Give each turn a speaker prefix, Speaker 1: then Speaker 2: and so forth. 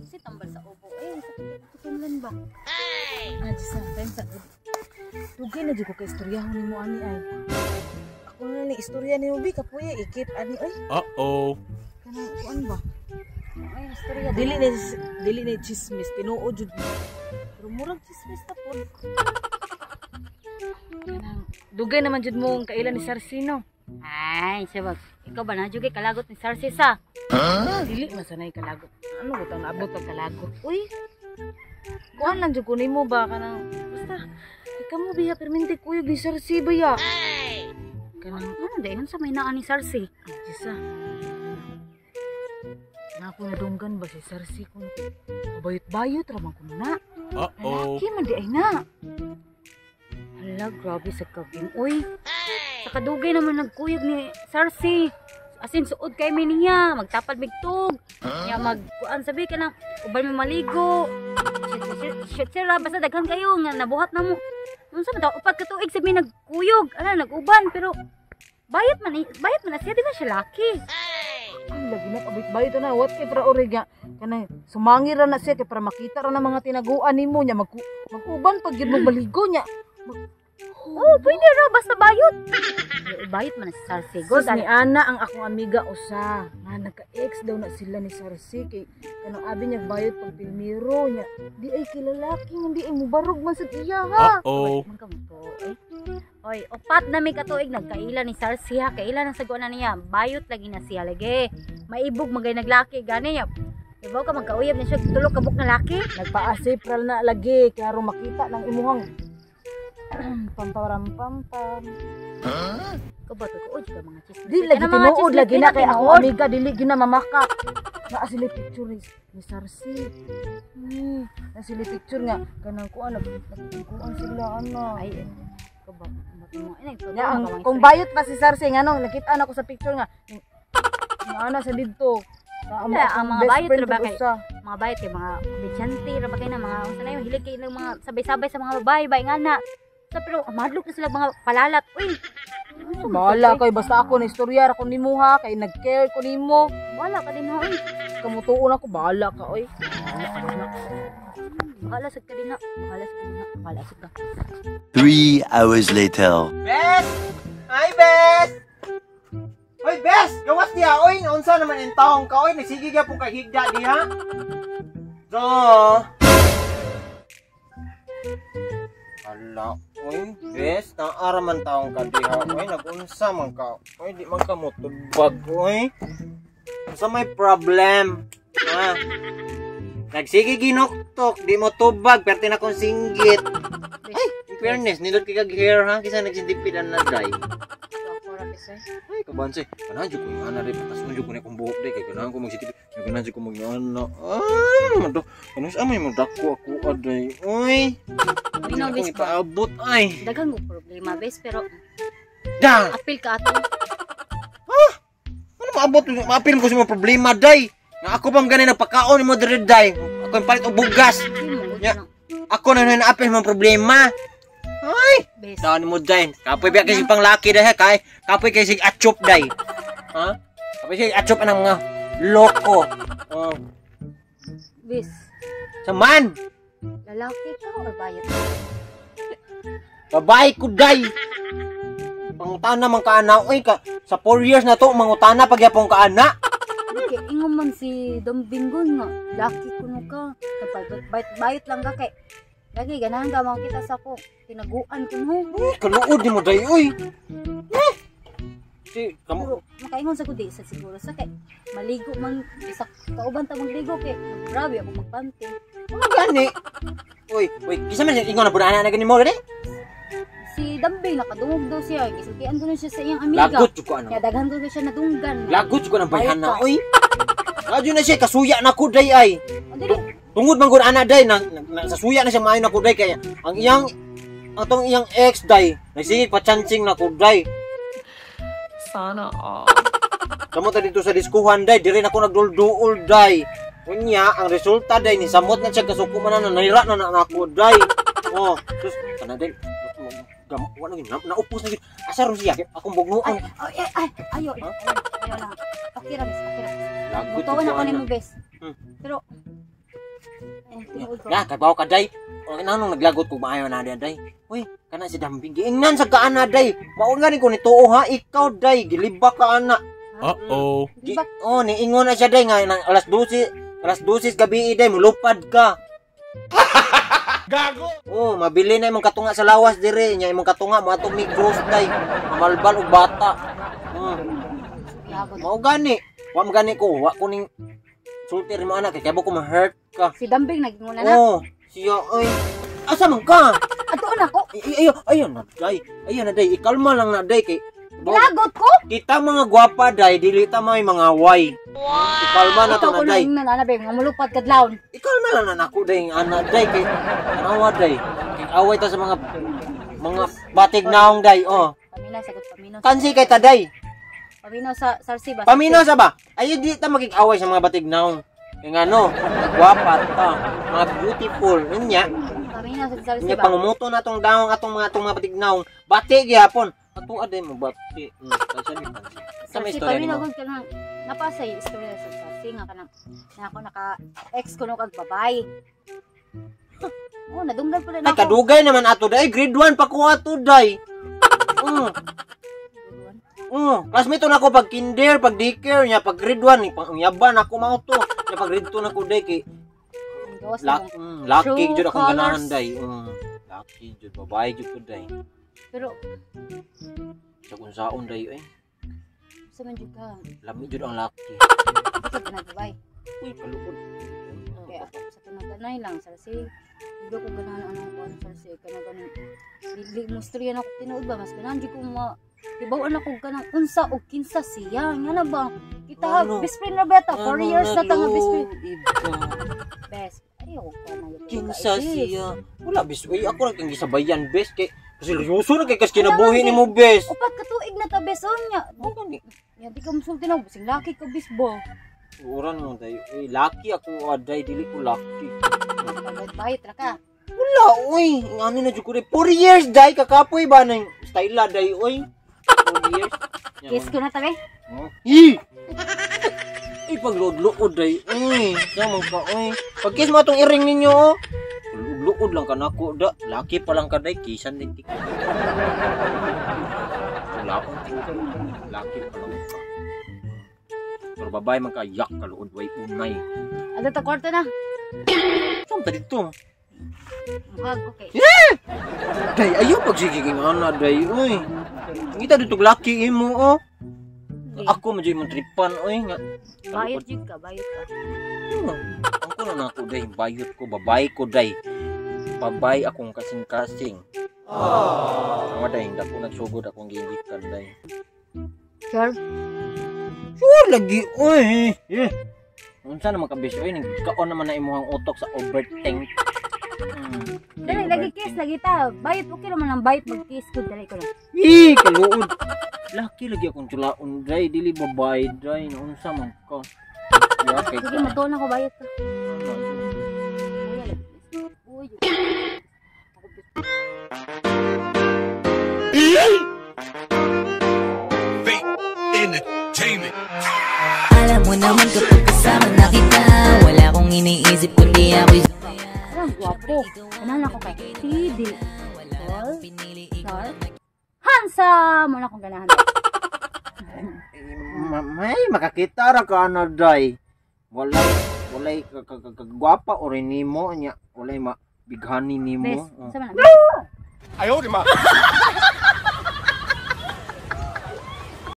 Speaker 1: Si tambal sa ubo. Sakit kutulan ba?
Speaker 2: Sa pensa. Dugay na jud ko ka istoryahon nimo ani ay. Ako na ni istorya ni Ubi kapuya ikip ani ay.
Speaker 3: Uh-oh.
Speaker 2: Kanang kuan ba?
Speaker 1: Ay, istorya.
Speaker 2: Dili na chismis tinuod jud. Pero murag chismis ta pod. Kanang dugay naman jud mo ang kailan ni Sarsino.
Speaker 1: Ay, sabag. Ikaw ba na jud kay kalagot ni Sarsis ha?
Speaker 2: Dili masanay kalagot. Ano ko tang naabot pag kalagot? Uy. Kuan lang jud ko nimo ba kanang basta ikaw mo biya permente kuyog ni Sarsi ba ya? Kanang
Speaker 1: Ano dayon sa may naa ni Sarsi?
Speaker 2: Jisa. Na ako nadunggan ba si Sarsi kung bayot-bayot raman ko na.
Speaker 3: Uh-oh.
Speaker 2: Laki man di ay na.
Speaker 1: Hala, grabe sa kabing. Uy, sa kadugay naman nagkuyog ni Sarsi. Asin suod kay mi niya, magtapad bigtog. Nya magkuan sabi ka na, ubal mi maligo. Shit sira, basta daghan kayo nga nabuhat na mo. Unsa man daw upat ka tuig sabi nagkuyog, naguban pero bayot man na siya, di ba siya laki?
Speaker 2: Ay, lagi na kabit-bayot na. What kay para origa? Kanang sumangi ra na siya kay para makita ra na mga tinaguan nimo nya mag-uban pag yun mo maligo nya.
Speaker 1: Oh, pwede ra basta bayot. Bayot man na si Sarsi.
Speaker 2: Sus ni Ana ang akong amiga usa. Nga nagka-ex daw na sila ni Sarsi kay kanang abi niya bayot pag pilmiro nya. Di ay kilalaki hindi ay mubarog man sa iya ha.
Speaker 3: Uh-oh.
Speaker 1: Man ka mo to, eh. Oy, upat na may katuig nagkaila ni Sarsi ha. Kaila na saguan na niya. Bayot lagi na siya lagi. Maibog magay naglaki gani niya. Ibaw ka magkauyab ni siya tulo ka buk na laki.
Speaker 2: Nagpa-asip ra na lagi kay aron makita ng imuhang pamparam.
Speaker 1: Kabato ko ka mga chismis.
Speaker 2: Di lagi tinuod lagi na kay ako amiga dili gina mamaka. Na sila picture ni Sarsi. Na sila picture nga kanang kuan nagkuan sila ana.
Speaker 1: Ay, kabato mo.
Speaker 2: Ya, kung bayot pa si Sarsi ngano nakita na ko sa picture nga. Ana sa didto.
Speaker 1: Ang mga bayot ra ba kay mga bayot kay mga bidyante ra ba kay na mga unsa na yung hilig kay ng mga sabay-sabay sa mga babae bay nga na. Pero madlok na sila mga palalat. Uy.
Speaker 2: Bahala kay basta ako na istorya ra ko nimo ha kay nag-care ko nimo.
Speaker 1: Wala ka din ha. Uy.
Speaker 2: Kamutuon ako bahala ka oy.
Speaker 1: Bahala sa kadina. Bahala sa ka.
Speaker 4: 3 hours later.
Speaker 5: Bes! Hi, Bes! Hoy, Bes! Gawas diha, oy! Naunsa naman yung taong ka, oy! Nagsige ka po kay higda diha. So... Hala, oy! Bes, naara man taong ka diha, oy! Nagunsa man ka. Oy, di man ka mo tubag, oy! Sa may problem? Ha? Nagsige ginoktok, di mo tubag, perti na kong singgit. Ay, in fairness, nilot kay kag-hair ha, kisa nagsindipid ang naday. Ay, kabansi, ganahan dyan ko yung ana rin, patas mo dyan ko na akong buhok rin, kaya ganahan ko magsitipid, ganahan dyan ko mag-ana. Ay, mado, ganahan siya may madako ako aday. Uy, hindi na akong ipaabot, ay.
Speaker 1: Dagang mo problema, bes, pero
Speaker 5: Da!
Speaker 1: apil ka ato.
Speaker 5: Ha? Ano maabot, maapil ko sa mga problema, day. Na ako bang ganin nagpakaon mo diri day. Ako yung palit o bugas. Ya, ako na naapil mga problema. Ay!
Speaker 1: Bes.
Speaker 5: Daan mo day. Kapoy biya kasi pang laki day kay. Kapoy kasi atchop day. Ha? Kapoy kasi atchop ng mga loko. Oh.
Speaker 1: Bes,
Speaker 5: Saman!
Speaker 1: lalaki ka o bayot?
Speaker 5: Babae ko day. Pangutana man ka ana. Uy, ka, sa 4 years na to, mangutana pagyapong ka ana.
Speaker 1: Okay, ingon man si Dombingon nga, laki kuno ka. Bayot lang ka kay. Lagi ganahan ka mga kita sa ko. Tinaguan kuno.
Speaker 5: Uy, kaluod ni mo day. Uy! Si,
Speaker 1: Pero makaingon sa kudi sa siguro sa kay maligo man sa kauban ta magligo kay grabe ako magpante.
Speaker 5: ano gani? Uy, kisa man ingon na pura na gani mo gani?
Speaker 1: Si Dambing nakadungog daw siya. Isultian ko na siya sa iyang amiga.
Speaker 5: Lagot ko ano?
Speaker 1: Kaya daghan ko na siya nadunggan.
Speaker 5: Lagot ko ng bayhan na.
Speaker 1: Bayot ka.
Speaker 5: Uy! Radyo na siya, kasuya na ko day ay.
Speaker 1: O, dili.
Speaker 5: Tungod man gud ana day na sa suya na siya maayo na ko day kaya ang atong iyang ex day nagsigig pa chancing na ko day.
Speaker 2: Sana
Speaker 5: Kamot ta dito sa diskuhan day, dire na ko nagdulduol day. Unya ang resulta day ni samot na siya kasuko man na nahira na ako day. Oh, sus kana day. Wala gid naupos na gid. Asa ro siya akong bugnuan.
Speaker 1: Ayo lang. Okay ra, bes. Okay ra.
Speaker 5: Lagot
Speaker 1: Mutawan
Speaker 5: ko
Speaker 1: ako
Speaker 5: ana.
Speaker 1: nimo, bes. Pero tinuod ko.
Speaker 5: Ya, kabaw ka day. O nanong naglagot ko maayo na day. Uy, kana si Dambing giingnan sa kaana day. Mao nga ni ko nituo ha, ikaw day giliba ka ana.
Speaker 3: Uh-oh.
Speaker 5: Oh, niingon na siya day nga nang alas 12 gabi day mulupad ka.
Speaker 3: Gago!
Speaker 5: Oh, mabili na imong katunga sa lawas dire, nya imong katunga mo atong Migros day. Mamalbal og bata.
Speaker 1: Lagot.
Speaker 5: Mao gani. Wa magani ko, wa ko ning sulti rin mo anak kay kabo ko ma-hurt ka.
Speaker 1: Si Dambing naginguna na.
Speaker 5: Oh, siya ay. Asa man ka?
Speaker 1: Ato na ko.
Speaker 5: Ayun na day. Ayun na day. Ikalma lang na day kay
Speaker 1: Lagot ko.
Speaker 5: kita mga gwapa day, dili ta may mga way. Ikalma na to
Speaker 1: Ito ko
Speaker 5: na day.
Speaker 1: nang nanabay nga mulupad kadlawon.
Speaker 5: Ikalma lang na nako day, ana day kay anawa day. Kay away ta sa mga batig naong day. Oh,
Speaker 1: Paminaw sagot paminaw.
Speaker 5: kansi kay ta day.
Speaker 1: Paminaw sa sarsi ba?
Speaker 5: Paminaw sa ba? Ay di ta makik-away sa mga batig naong. Kay ngano, gwapa ta, mga beautiful. Unya,
Speaker 1: Paminaw sa sarsi
Speaker 5: unya
Speaker 1: ba?
Speaker 5: pangumuto na tong daong atong mga batig naong. Bati gyapon. Ato aday mo bati. Kasi ni pansi. Sa may
Speaker 1: Sarsi
Speaker 5: istorya
Speaker 1: paminaw
Speaker 5: nimo.
Speaker 1: gud ka nang napasa yung istorya sa sarsi nga kanang na ako naka ex ko no kag babae. Oh, nadunggan pala
Speaker 5: Ay
Speaker 1: na ako.
Speaker 5: kadugay naman ato day, grade 1 pa ko ato day. Classmate na ako pag kinder, pag daycare nya pag grade 1 ni yaban ako mao to. Nya pag grade 2 na ko day kay
Speaker 1: Gawas na mo.
Speaker 5: lucky
Speaker 1: True
Speaker 5: jud akong
Speaker 1: colors.
Speaker 5: ganahan day. Lucky jud babae jud ko day.
Speaker 1: Pero
Speaker 5: Sa kung saon day
Speaker 1: sa man jud ka.
Speaker 5: lami jud ang lucky.
Speaker 1: Ikaw ka na babae.
Speaker 5: Uy, kalukod.
Speaker 1: Kaya ako sa tinaganay lang sarsi. Hindi ko ganahan ang kuan sarsi kana ganin. Dili mo istorya na ko tinuod ba mas ganahan jud ko ibawan ako kanang unsa o kinsa siya nga na ba kita
Speaker 5: Ano?
Speaker 1: best friend na ba ta 4 years na ta nga best friend best ayaw ka na yun
Speaker 5: Kinsa siya? Wala bis. Uy, ako lang kang gisabayan best kay seryoso na kay kas kinabuhi nimo best.
Speaker 1: upat ka tuig na ta best on nya ya di ka musulti na bising laki ka best ba
Speaker 5: Uran mo day. Uy, lucky ako aday dili ko lucky.
Speaker 1: bayit ra ka
Speaker 5: Wala, uy. Ano na dyan ko rin. 4 years, day. Kakapoy ba ng style day, uy. 4 years.
Speaker 1: kiss ko na ta be
Speaker 5: Hi! Uy, pag lood-lood, day. Uy, sama ka, uy. Pag kiss mo itong iring ninyo, oh. Lood-lood lang ka na ako, da. Laki pa lang ka, day. Kisan din, tika. Wala akong tika. Laki pa lang ka. Pero babae man ka, yak ka, lood, way unay.
Speaker 1: ano ta kwarto na
Speaker 5: Saan ta dito?
Speaker 1: muhag okay
Speaker 5: Day, ayaw pagsigiging ana, day, uy. Ngita dito laki imo, oh. Ako medyo mong tripan, uy. Nga.
Speaker 1: bayit jud ka bayit ka
Speaker 5: Ang ko na ako, day. Bayot ko, babae ko, day. Babay akong kasing-kasing. Sama, day. Hindi ako nagsugod akong gigikan, day.
Speaker 1: sure
Speaker 5: Sure, lagi, uy. Unsa naman ka, bis, uy. Nagkaon naman na imuhang utok sa overthink.
Speaker 1: dali lagi kiss lagi ta bayit okay naman ang bayit mag kiss ko dali ko lang
Speaker 5: Kaluod. Laki lagi akong tulaon, day. Dili babae, day. Unsa man ka. Yeah, kay
Speaker 1: sige matuon ako bayit ka uy
Speaker 3: Entertainment.
Speaker 6: Alam mo naman kapag kasama na kita, wala akong iniisip kundi ako'y
Speaker 1: ang gwapo ano ako kay CD Sar handsome mo na akong ganahan
Speaker 5: May makakita ra ka na day. Walay kagwapa o rin nimo nya. Walay bighani nimo.
Speaker 1: best
Speaker 5: Oh.
Speaker 1: sama na
Speaker 3: Ayaw, di ma.